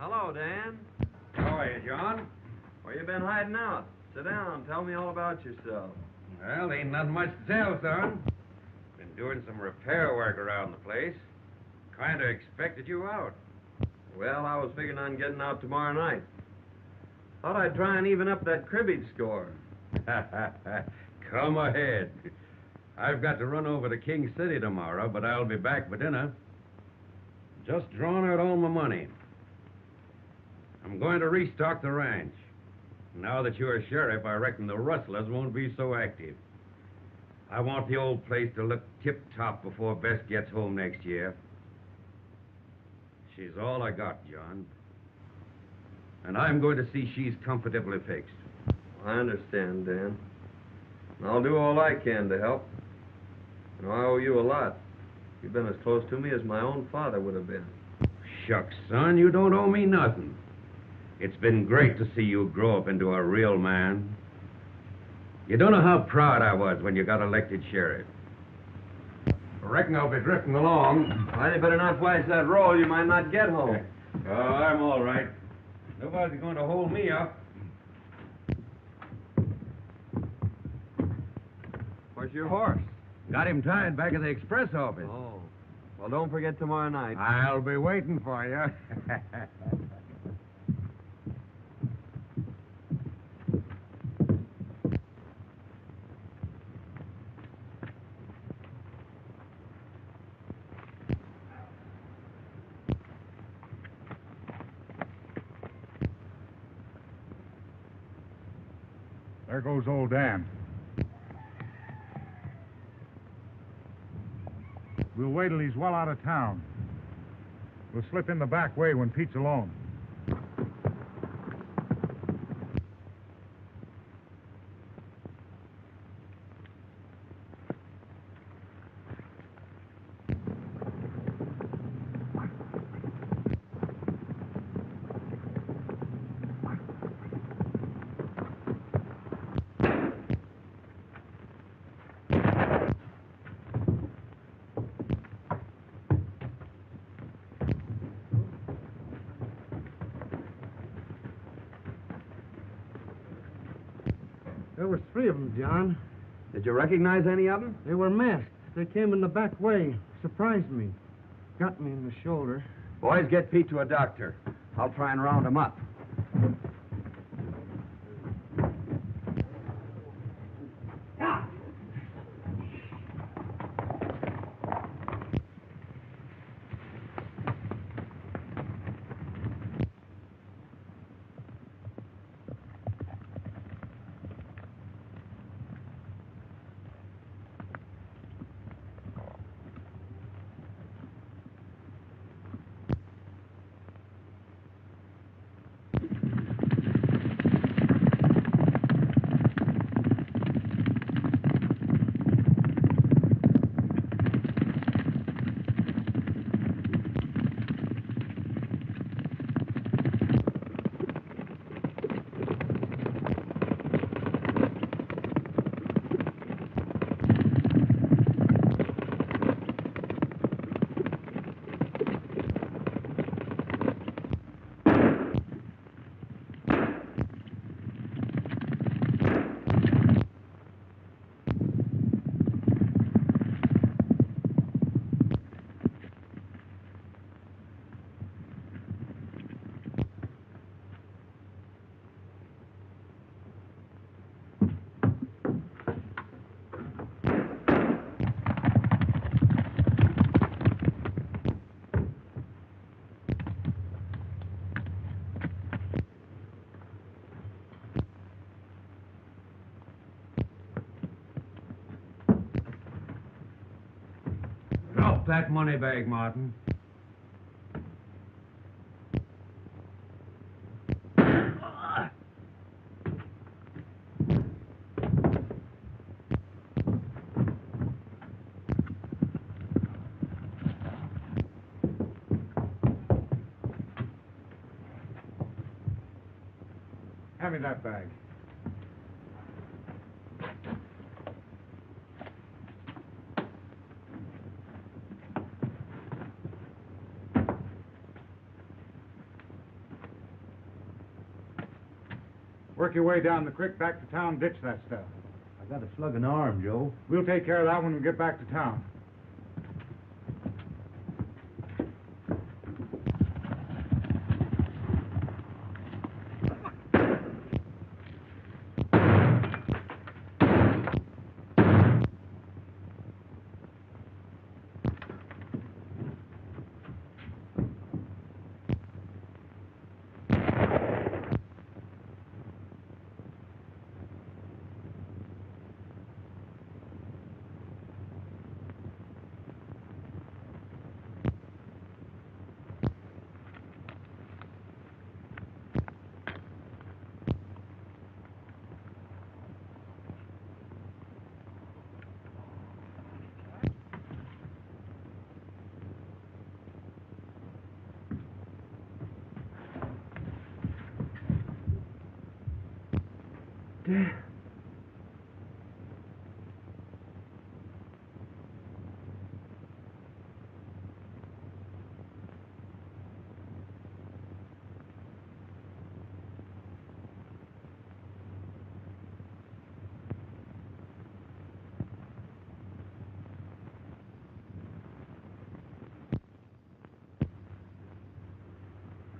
Hello, Dan. How are you, John? Where you been hiding out? Sit down. Tell me all about yourself. Well, ain't nothing much to tell, son. Been doing some repair work around the place. Kind of expected you out. Well, I was figuring on getting out tomorrow night. Thought I'd try and even up that cribbage score. Come ahead. I've got to run over to King City tomorrow, but I'll be back for dinner. Just drawn out all my money. I'm going to restock the ranch. Now that you're sheriff, I reckon the rustlers won't be so active. I want the old place to look tip-top before Bess gets home next year. She's all I got, John. And I'm going to see she's comfortably fixed. I understand, Dan. I'll do all I can to help. You know, I owe you a lot. You've been as close to me as my own father would have been. Shucks, son, you don't owe me nothing. It's been great to see you grow up into a real man. You don't know how proud I was when you got elected sheriff. I reckon I'll be drifting along. Well, you better not flash that roll. You might not get home. Oh, I'm all right. Nobody's going to hold me up. Where's your horse? Got him tied back at the express office. Oh. Well, don't forget tomorrow night. I'll be waiting for you. There goes old Dan. We'll wait till he's well out of town. We'll slip in the back way when Pete's alone. There was 3 of them, John. Did you recognize any of them? They were masked. They came in the back way. Surprised me. Got me in the shoulder. Boys, get Pete to a doctor. I'll try and round him up. Drop that money bag, Martin. Hand me that bag. Work your way down the creek back to town, ditch that stuff. I got a slugging arm, Joe. We'll take care of that when we get back to town.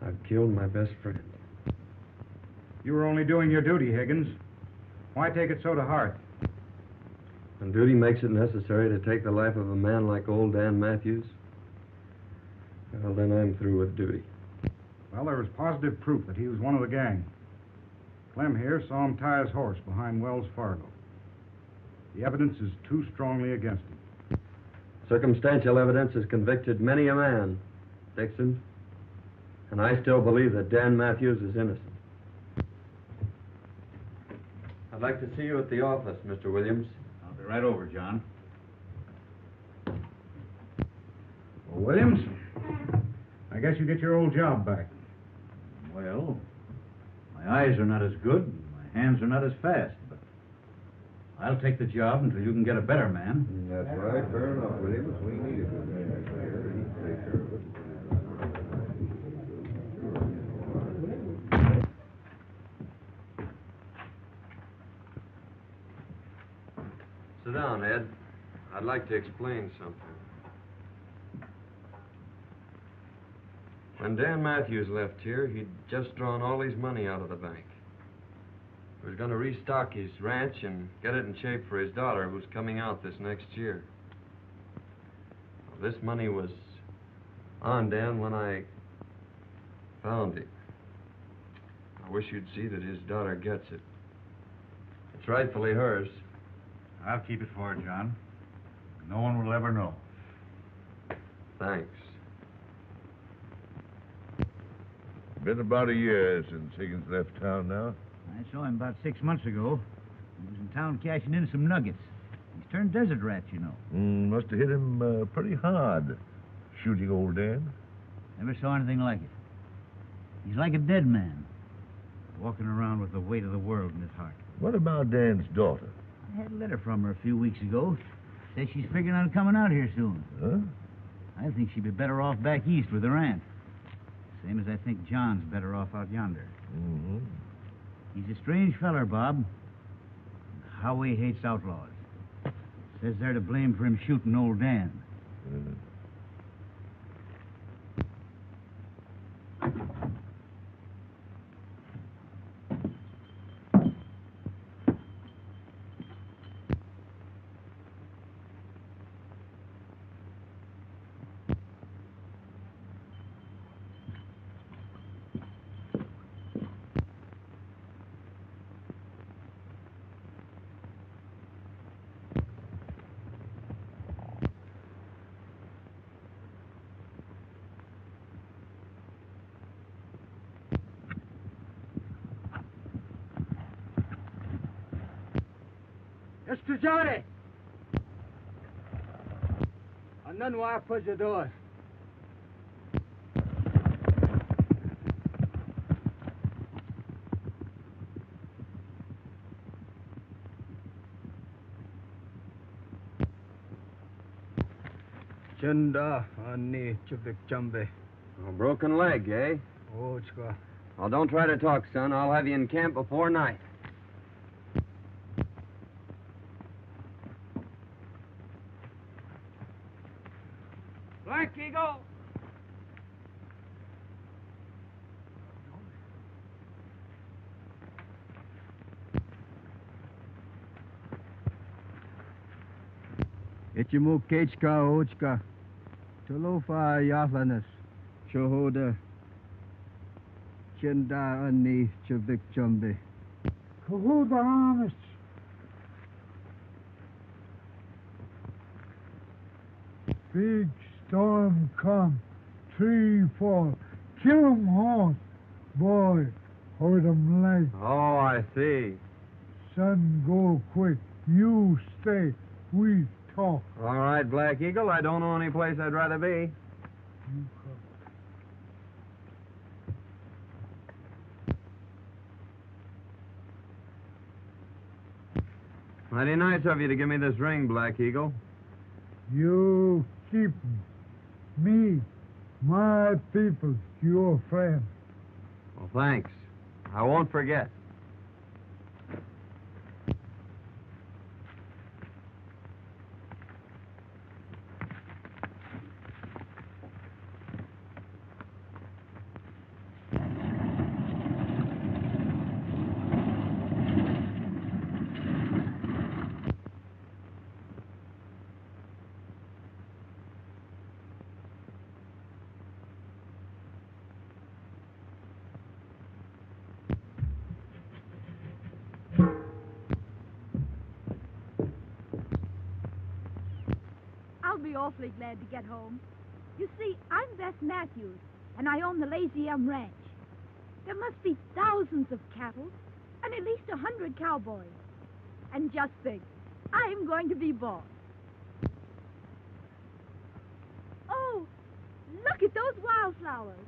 I've killed my best friend. You were only doing your duty, Higgins. Why take it so to heart? When duty makes it necessary to take the life of a man like old Dan Matthews, well, then I'm through with duty. Well, there was positive proof that he was one of the gang. Clem here saw him tie his horse behind Wells Fargo. The evidence is too strongly against him. Circumstantial evidence has convicted many a man, Dickson, and I still believe that Dan Matthews is innocent. I'd like to see you at the office, Mr. Williams. I'll be right over, John. Well, Williams, I guess you get your old job back. Well, my eyes are not as good, and my hands are not as fast, but I'll take the job until you can get a better man. That's right. Fair enough, Williams. We need a good man here. He'd take care of it. Sit down, Ed. I'd like to explain something. When Dan Matthews left here, he'd just drawn all his money out of the bank. He was going to restock his ranch and get it in shape for his daughter, who's coming out this next year. Well, this money was on Dan when I found it. I wish you'd see that his daughter gets it. It's rightfully hers. I'll keep it for her, John. No one will ever know. Thanks. Been about a year since Higgins left town now. I saw him about 6 months ago. He was in town cashing in some nuggets. He's turned desert rat, you know. Must have hit him pretty hard, shooting old Dan. Never saw anything like it. He's like a dead man, walking around with the weight of the world in his heart. What about Dan's daughter? I had a letter from her a few weeks ago. Says she's figuring on coming out here soon. Huh? I think she'd be better off back east with her aunt. Same as I think John's better off out yonder. Mm-hmm. He's a strange feller, Bob. How he hates outlaws. Says they're to blame for him shooting old Dan. Mr. Johnny! And then why put your doors? Chanda ani chubik chambe. A broken leg, eh? Oh, chka. Well, don't try to talk, son. I'll have you in camp before night. Black Eagle! Echimu kechka ochka. Tolofa yafanas. Shohoda. Chenda ani chavik chumbe. Kahuda honest. Big storm come. Tree fall. Kill 'em all. Boy, hold 'em light. Oh, I see. Sun go quick. You stay. We talk. All right, Black Eagle. I don't know any place I'd rather be. You come. Mighty nice of you to give me this ring, Black Eagle. You keep me, my people, your friend. Well, thanks. I won't forget. I'll be awfully glad to get home. You see, I'm Beth Matthews, and I own the Lazy M Ranch. There must be thousands of cattle and at least 100 cowboys. And just think, I'm going to be boss. Oh, look at those wildflowers.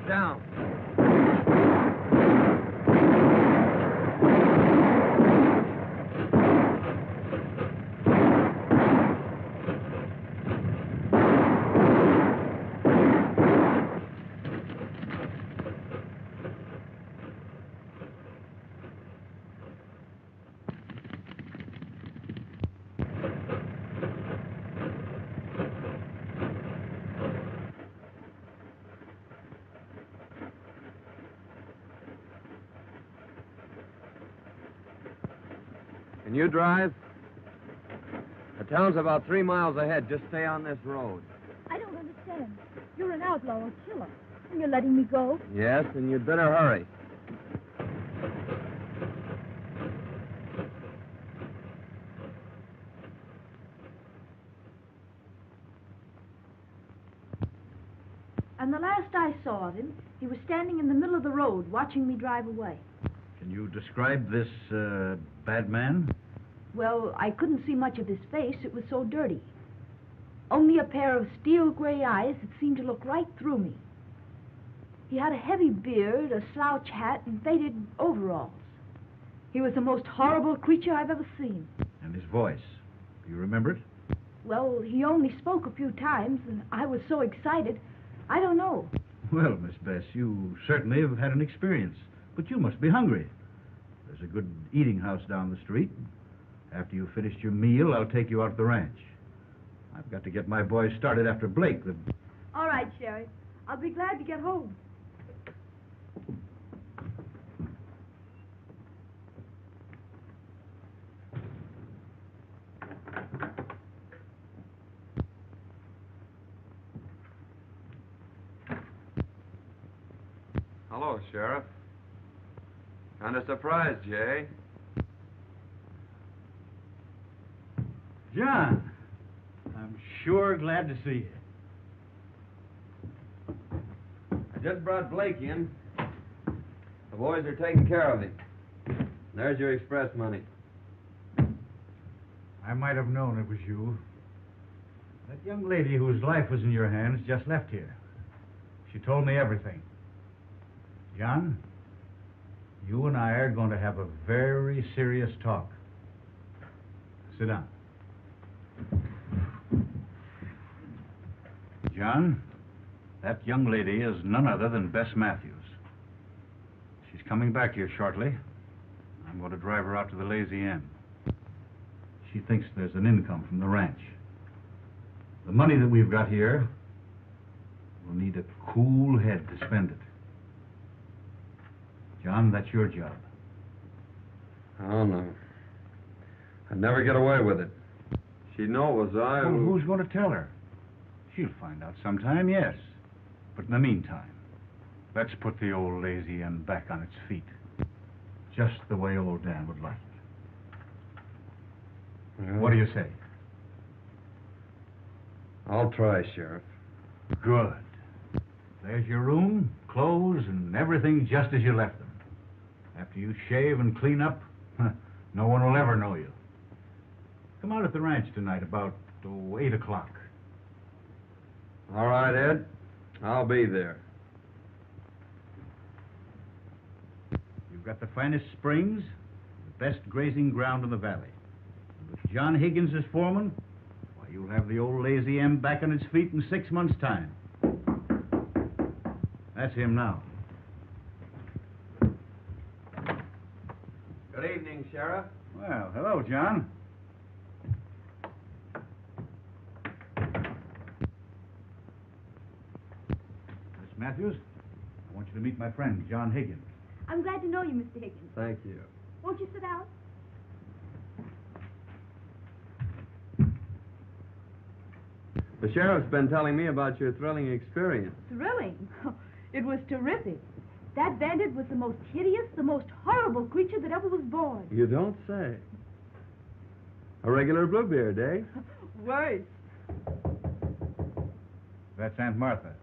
Down. Can you drive? The town's about 3 miles ahead. Just stay on this road. I don't understand. You're an outlaw or killer, and you're letting me go? Yes, and you'd better hurry. And the last I saw of him, he was standing in the middle of the road watching me drive away. Can you describe this, bad man? Well, I couldn't see much of his face. It was so dirty. Only a pair of steel gray eyes that seemed to look right through me. He had a heavy beard, a slouch hat, and faded overalls. He was the most horrible creature I've ever seen. And his voice. Do you remember it? Well, he only spoke a few times, and I was so excited, I don't know. Well, Miss Bess, you certainly have had an experience. But you must be hungry. There's a good eating house down the street. After you've finished your meal, I'll take you out to the ranch. I've got to get my boys started after Blake. All right, Sheriff. I'll be glad to get home. Hello, Sheriff. Kind of surprised, Jay. John, I'm sure glad to see you. I just brought Blake in. The boys are taking care of him. There's your express money. I might have known it was you. That young lady whose life was in your hands just left here. She told me everything. John, you and I are going to have a very serious talk. Sit down. John, that young lady is none other than Beth Matthews. She's coming back here shortly. I'm going to drive her out to the Lazy M. She thinks there's an income from the ranch. The money that we've got here, we'll need a cool head to spend it. John, that's your job. Oh, no. I'd never get away with it. She'd know it was I Well, who... who's going to tell her? She'll find out sometime, yes. But in the meantime, let's put the old Lazy M back on its feet. Just the way old Dan would like it. Well, What do you say? I'll try, Sheriff. Good. There's your room, clothes, and everything just as you left them. After you shave and clean up, no one will ever know you. Come out at the ranch tonight about 8 o'clock. All right, Ed. I'll be there. You've got the finest springs, the best grazing ground in the valley. And with John Higgins as foreman, why, you'll have the old Lazy M back on its feet in 6 months' time. That's him now. Good evening, Sheriff. Well, hello, John. Miss Matthews, I want you to meet my friend, John Higgins. I'm glad to know you, Mr. Higgins. Thank you. Won't you sit down? The sheriff's been telling me about your thrilling experience. Thrilling. It was terrific. That bandit was the most hideous, the most horrible creature that ever was born. You don't say. A regular Bluebeard, eh? Worse. That's Aunt Martha.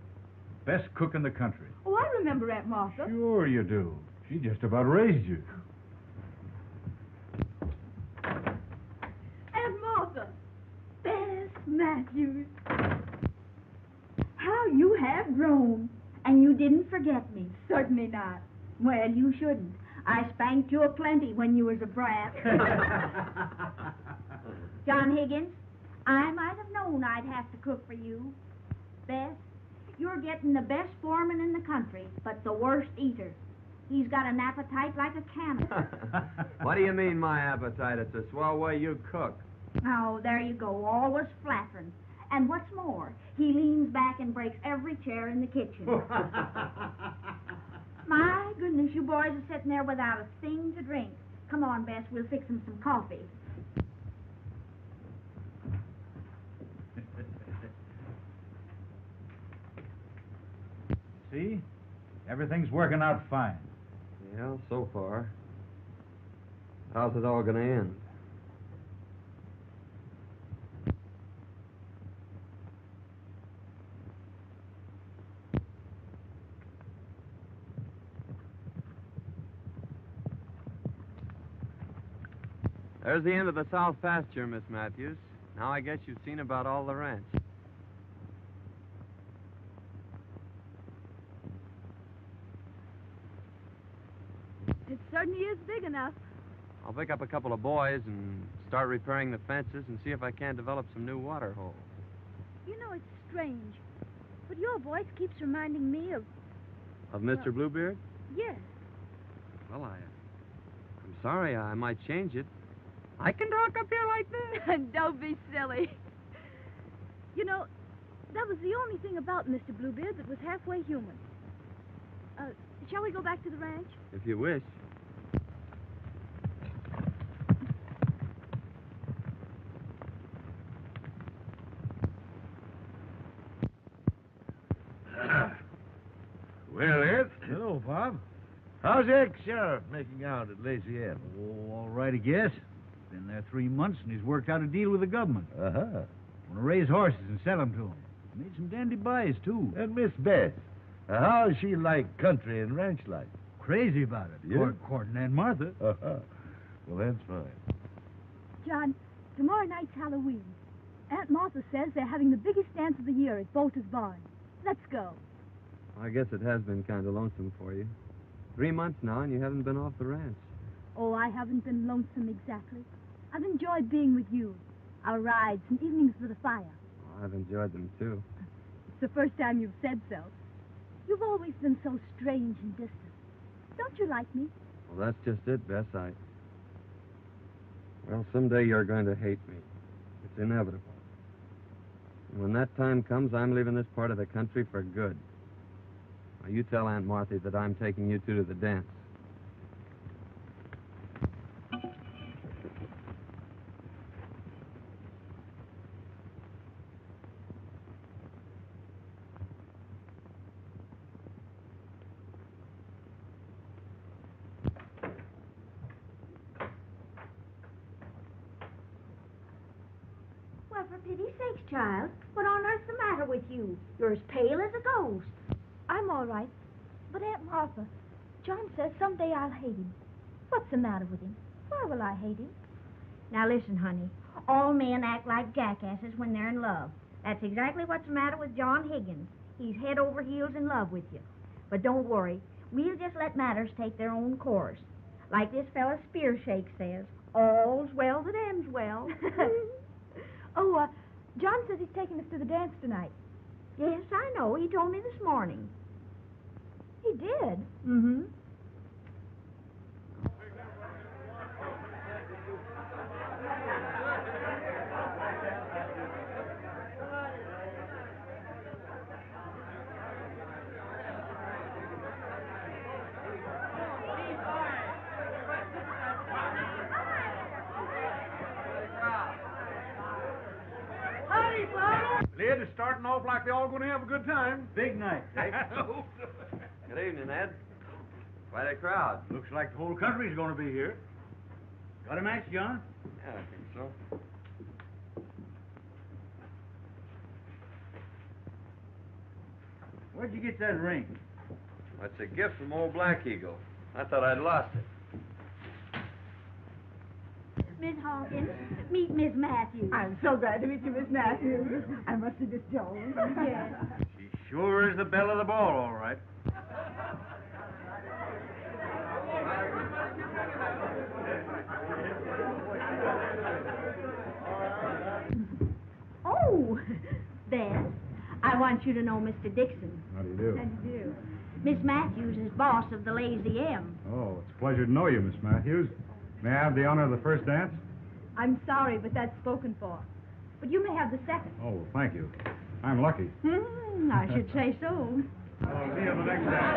Best cook in the country. Oh, I remember Aunt Martha. Sure you do. She just about raised you. Aunt Martha. Beth Matthews. How you have grown. And you didn't forget me. Certainly not. Well, you shouldn't. I spanked you aplenty when you was a brat. John Higgins, I might have known I'd have to cook for you. Beth, you're getting the best foreman in the country, but the worst eater. He's got an appetite like a cannon. What do you mean, my appetite? It's a swell way you cook. Oh, there you go, always flattering. And what's more, he leans back and breaks every chair in the kitchen. My goodness, you boys are sitting there without a thing to drink. Come on, Bess, we'll fix him some coffee. See? Everything's working out fine. Yeah, so far. How's it all going to end? There's the end of the south pasture, Miss Matthews. Now I guess you've seen about all the ranch. It certainly is big enough. I'll pick up a couple of boys and start repairing the fences and see if I can't develop some new water holes. You know, it's strange, but your voice keeps reminding me of... Of Mr. Bluebeard? Yes. Well, I'm sorry. I might change it. I can talk up here like this. Don't be silly. You know, that was the only thing about Mr. Bluebeard that was halfway human. Shall we go back to the ranch? If you wish. Well, Ed, Hello, Bob. how's the ex-sheriff making out at Lazy M? Oh, all right, I guess. Been there 3 months, and he's worked out a deal with the government. Uh-huh. Want to raise horses and sell them to him. Made some dandy buys, too. And Miss Beth, how's she like country and ranch life? Crazy about it. Yeah? Courting Aunt Martha. Uh-huh. Well, that's fine. John, tomorrow night's Halloween. Aunt Martha says they're having the biggest dance of the year at Bolter's Barn. Let's go. I guess it has been kind of lonesome for you. 3 months now, and you haven't been off the ranch. Oh, I haven't been lonesome exactly. I've enjoyed being with you. Our rides and evenings with the fire. Oh, I've enjoyed them, too. It's the first time you've said so. You've always been so strange and distant. Don't you like me? Well, that's just it, Bess. Well, someday you're going to hate me. It's inevitable. And when that time comes, I'm leaving this part of the country for good. Now, you tell Aunt Martha that I'm taking you two to the dance. Well, for pity's sakes, child, what on earth's the matter with you? You're as pale as a ghost. I'm all right. But Aunt Martha, John says someday I'll hate him. What's the matter with him? Why will I hate him? Now listen, honey. All men act like jackasses when they're in love. That's exactly what's the matter with John Higgins. He's head over heels in love with you. But don't worry. We'll just let matters take their own course. Like this fella Spearshake says, all's well that ends well. John says he's taking us to the dance tonight. Yes, I know. He told me this morning. He did? Mm-hmm. Lid is starting off like they're all going to have a good time. Big night, eh? Good evening, Ed. Quite a crowd. Looks like the whole country's going to be here. Got a match, John? Yeah, I think so. Where'd you get that ring? That's a gift from old Black Eagle. I thought I'd lost it. Miss Hawkins, meet Miss Matthews. I'm so glad to meet you, Miss Matthews. I must see Miss Jones. Yes. She's Sure is the belle of the ball, all right. Oh, Beth, I want you to know Mr. Dickson. How do you do? How do you do? Miss Matthews is boss of the Lazy M. Oh, it's a pleasure to know you, Miss Matthews. May I have the honor of the first dance? I'm sorry, but that's spoken for. But you may have the second. Oh, well, thank you. I'm lucky. I should say so. I'll see you on the next dance.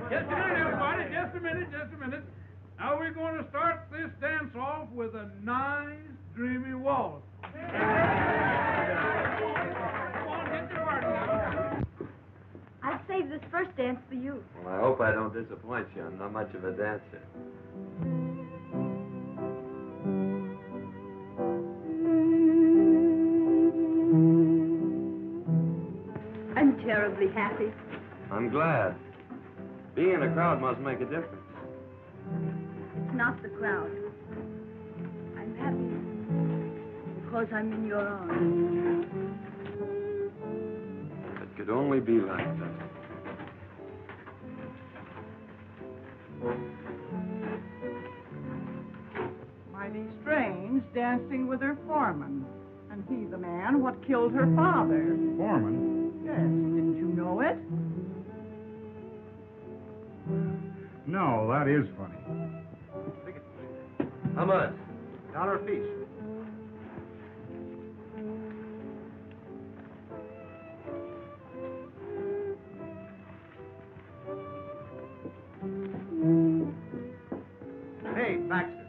Just a minute, everybody. Just a minute. Now we're going to start this dance off with a nice, dreamy waltz. Come on, get your party now. I've saved this first dance for you. Well, I hope I don't disappoint you. I'm not much of a dancer. I'm terribly happy. I'm glad. Being in a crowd must make a difference. It's not the crowd. I'm happy because I'm in your arms. It could only be like that. Mighty strange, dancing with her foreman. And he the man what killed her father. Foreman? Yes, didn't you know it? No, that is funny. How much? $1 apiece. Hey, Baxter.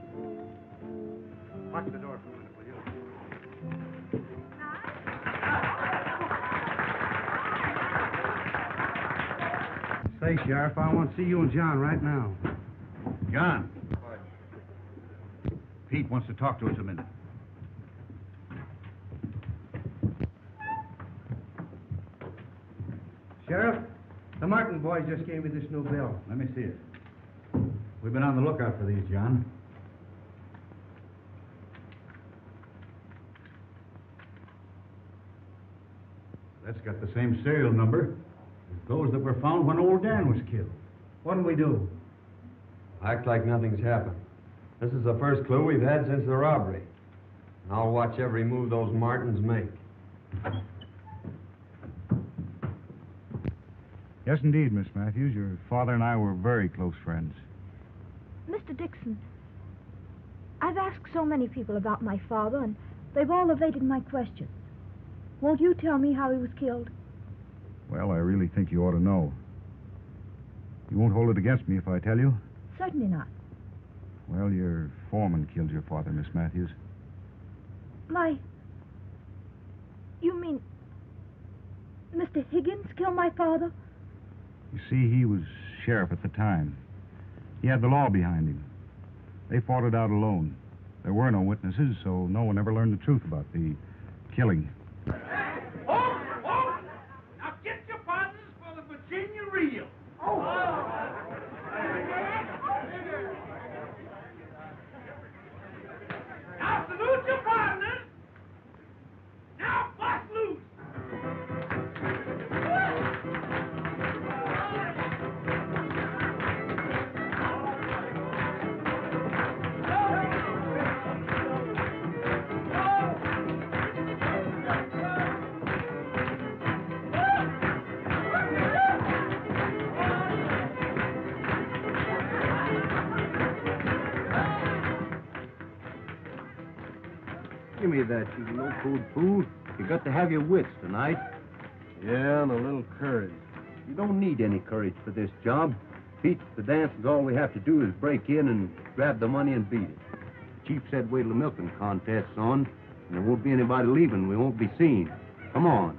Watch the door for a minute, will you? Say, Sheriff, I want to see you and John right now. John. Pete wants to talk to us a minute. Sheriff, the Martin boys just gave me this new bill. Let me see it. We've been on the lookout for these, John. That's got the same serial number as those that were found when old Dan was killed. What'll we do? Act like nothing's happened. This is the first clue we've had since the robbery. And I'll watch every move those Martins make. Yes, indeed, Miss Matthews. Your father and I were very close friends. Mr. Dickson, I've asked so many people about my father, and they've all evaded my questions. Won't you tell me how he was killed? Well, I really think you ought to know. You won't hold it against me if I tell you? Certainly not. Well, your foreman killed your father, Miss Matthews. You mean Mr. Higgins killed my father? You see, he was sheriff at the time. He had the law behind him. They fought it out alone. There were no witnesses, so no one ever learned the truth about the killing. Oh! Now get your partners for the Virginia reel. Now salute your partners. Now bust loose. Give me that, you no-food fool. You got to have your wits tonight. Yeah, and a little courage. You don't need any courage for this job. Pete, the dance is all we have to do is break in and grab the money and beat it. The chief said wait till the milking contest's on, and there won't be anybody leaving. We won't be seen. Come on.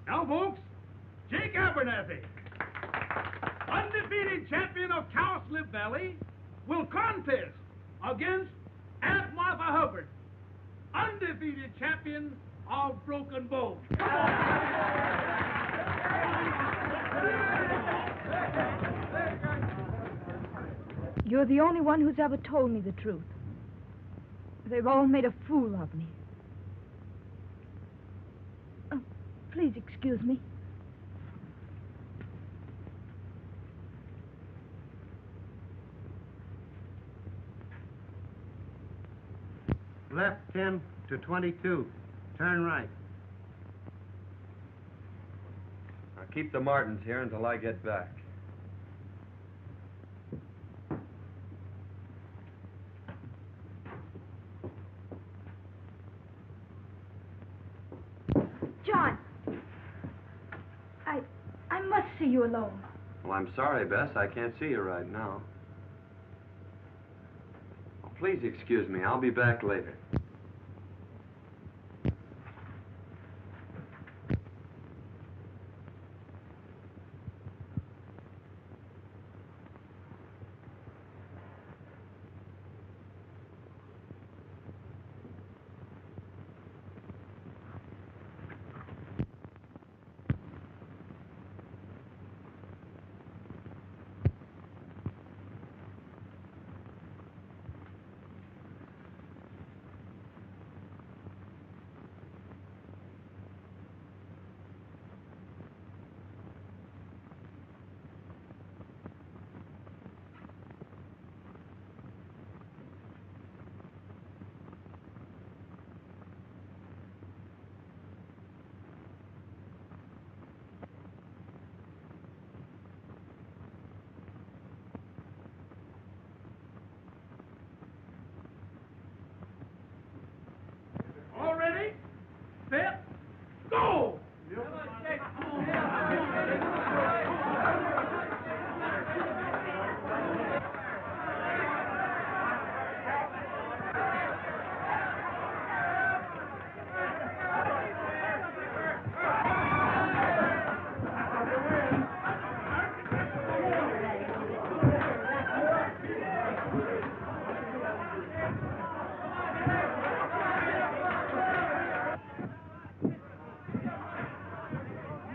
Now, folks, Kathy. Undefeated champion of Cowslip Valley will contest against Aunt Martha Hubbard, undefeated champion of Broken Bow. You're the only one who's ever told me the truth. They've all made a fool of me. Oh, please excuse me. Left 10 to 22. Turn right. Now keep the Martins here until I get back. John! I must see you alone. Well, I'm sorry, Bess. I can't see you right now. Oh, please excuse me. I'll be back later. All ready? Set. Go!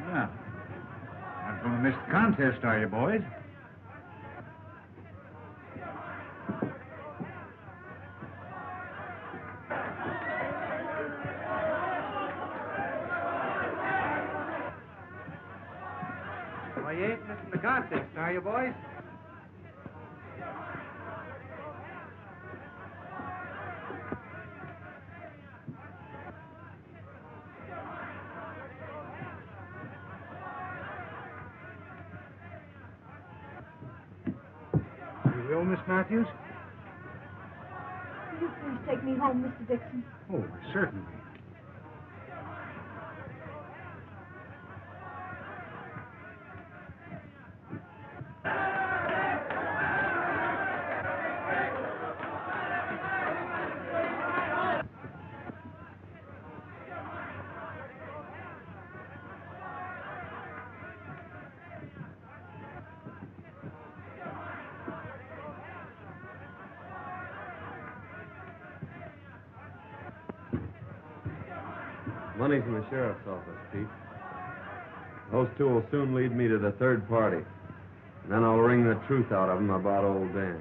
Well, not going to miss the contest, are you, boys? Well, you ain't missing the contest, are you, boys? You will, Miss Matthews? Will you please take me home, Mr. Dickson? Oh, certainly. Money's in the sheriff's office, Pete. Those two will soon lead me to the third party. And then I'll wring the truth out of them about old Dan.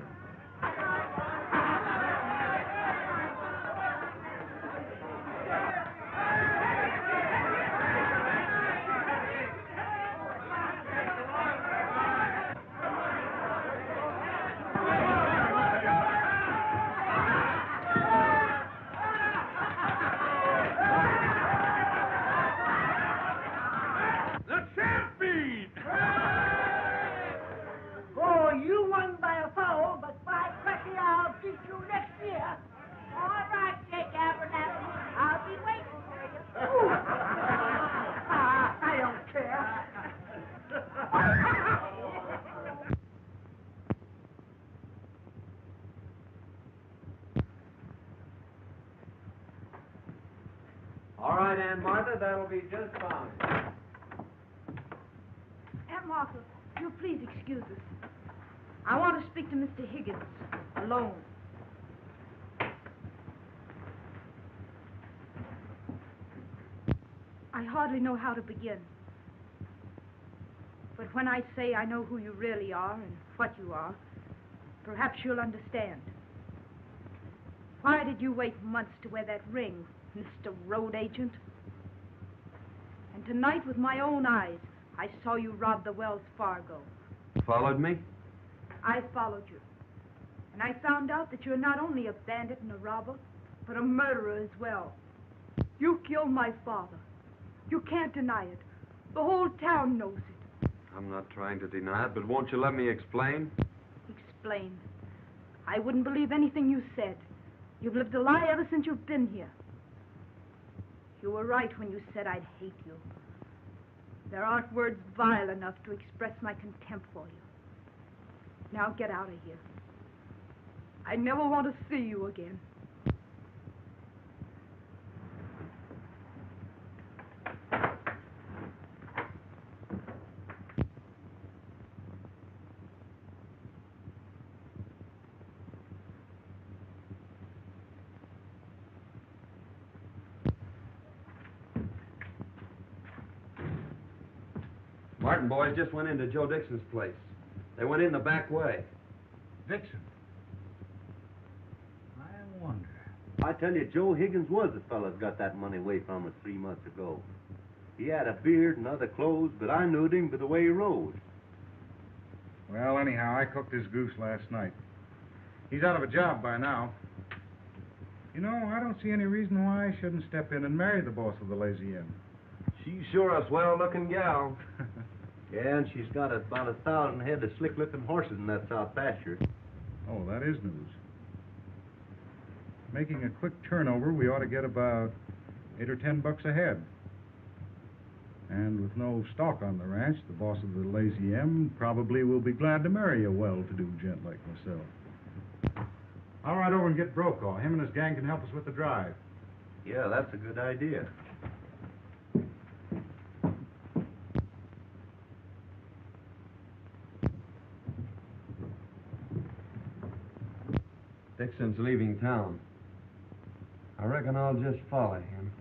The champion! Oh, you won by a foul, but by cracky, I'll beat you next year. All right, Jake Abernathy. I'll be waiting for you. I don't care. All right, Aunt Martha, that'll be just fine. Am Martha, you'll please excuse us. I want to speak to Mr. Higgins, alone. I hardly know how to begin. But when I say I know who you really are and what you are, perhaps you'll understand. Why did you wait months to wear that ring, Mr. Road Agent? And tonight, with my own eyes, I saw you rob the Wells Fargo. Followed me? I followed you. And I found out that you're not only a bandit and a robber, but a murderer as well. You killed my father. You can't deny it. The whole town knows it. I'm not trying to deny it, but won't you let me explain? Explain. I wouldn't believe anything you said. You've lived a lie ever since you've been here. You were right when you said I'd hate you. There aren't words vile enough to express my contempt for you. Now get out of here. I never want to see you again. Martin boys just went into Joe Dickson's place. They went in the back way. Dickson? I wonder. I tell you, Joe Higgins was the fellow that got that money away from us 3 months ago. He had a beard and other clothes, but I knew him by the way he rode. Well, anyhow, I cooked his goose last night. He's out of a job by now. You know, I don't see any reason why I shouldn't step in and marry the boss of the Lazy Inn. She's sure a swell-looking gal. Yeah, and she's got about 1,000 head of slick-looking horses in that south pasture. Oh, that is news. Making a quick turnover, we ought to get about $8 or $10 a head. And with no stock on the ranch, the boss of the Lazy M probably will be glad to marry a well-to-do gent like myself. I'll ride over and get Brokaw. Him and his gang can help us with the drive. Yeah, that's a good idea. Dixon's leaving town. I reckon I'll just follow him.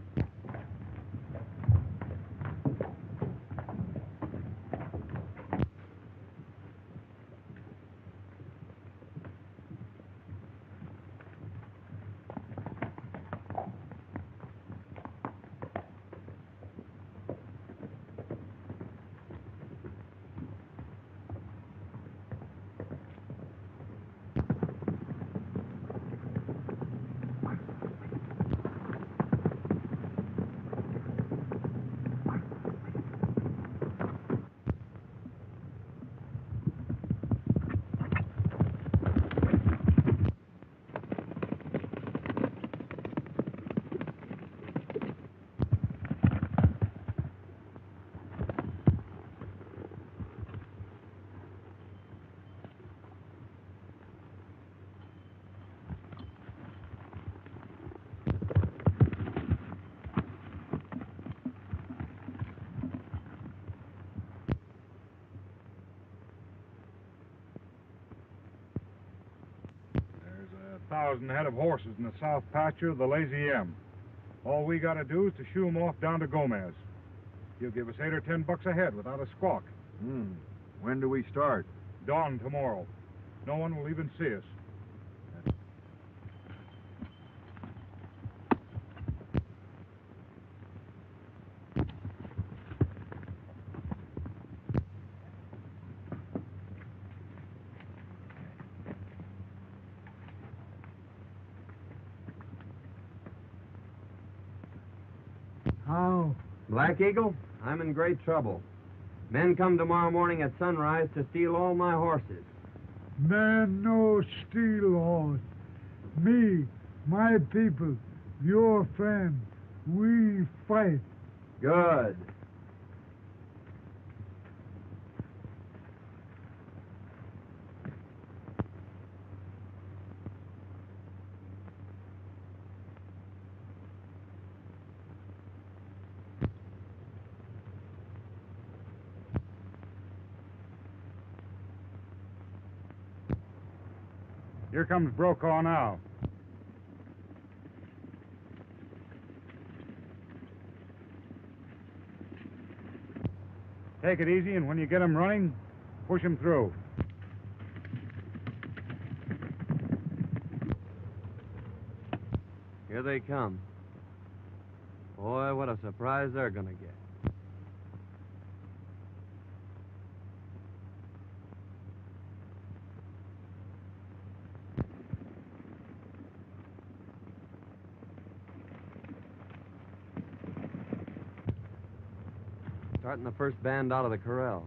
There's 1,000 head of horses in the south pasture of the Lazy M. All we got to do is to shoo 'em off down to Gomez. He'll give us $8 or $10 a head without a squawk. When do we start? Dawn tomorrow. No one will even see us. How? Black Eagle, I'm in great trouble. Men come tomorrow morning at sunrise to steal all my horses. Man no steal horse. Me, my people, your friend, we fight. Good. Here comes Brokaw now. Take it easy, and when you get him running, push him through. Here they come. Boy, what a surprise they're gonna get. Starting the first band out of the corral.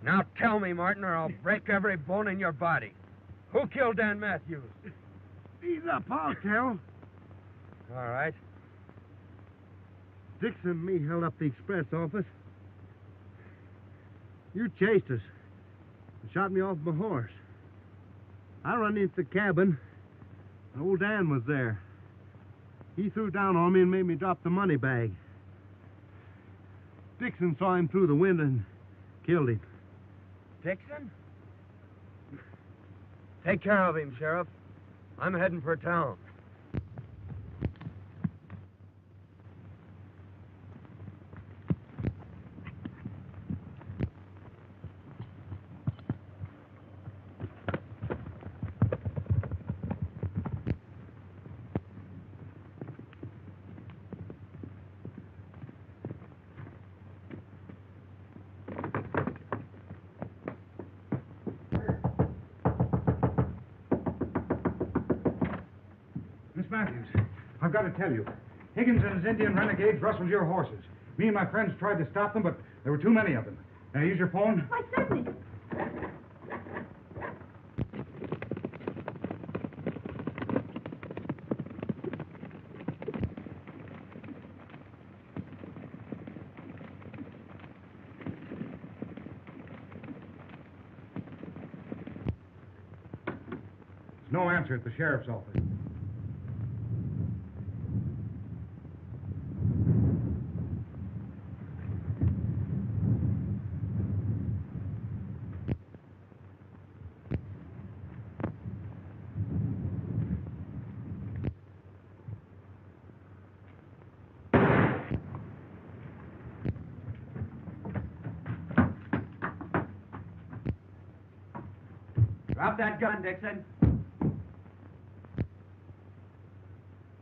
Now tell me, Martin, or I'll break every bone in your body. Who killed Dan Matthews? Ease up, I'll tell. All right. Dickson and me held up the express office. You chased us and shot me off my horse. I run into the cabin, and old Dan was there. He threw down on me and made me drop the money bag. Dickson saw him through the window and killed him. Dickson? Take care of him, Sheriff. I'm heading for town. got to tell you. Higgins and his Indian renegades rustled your horses. Me and my friends tried to stop them, but there were too many of them. Can I use your phone? Why, certainly. There's no answer at the sheriff's office. Drop that gun, Dickson.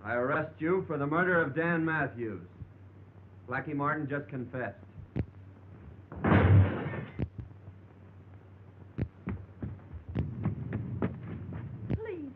I arrest you for the murder of Dan Matthews. Blackie Martin just confessed. Please.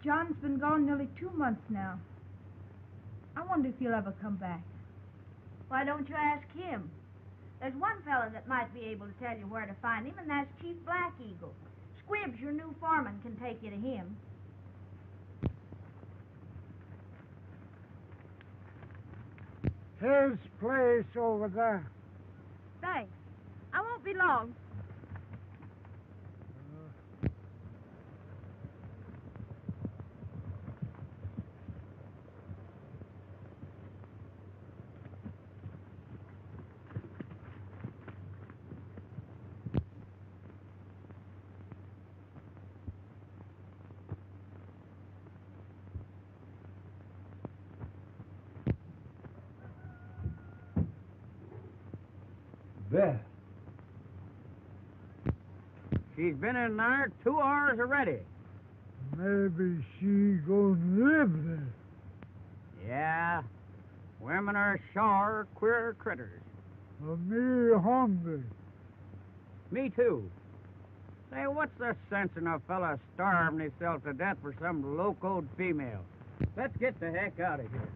John's been gone nearly 2 months now. I wonder if he'll ever come back. Why don't you ask him? There's one fella that might be able to tell you where to find him, and that's Chief Black Eagle. Squibbs, your new foreman, can take you to him. His place over there. Thanks. I won't be long. Beth. She's been in there 2 hours already. Maybe she gonna live there. Yeah. Women are sure queer critters. Me hungry. Me too. Say, what's the sense in a fella starving himself to death for some locoed female? Let's get the heck out of here.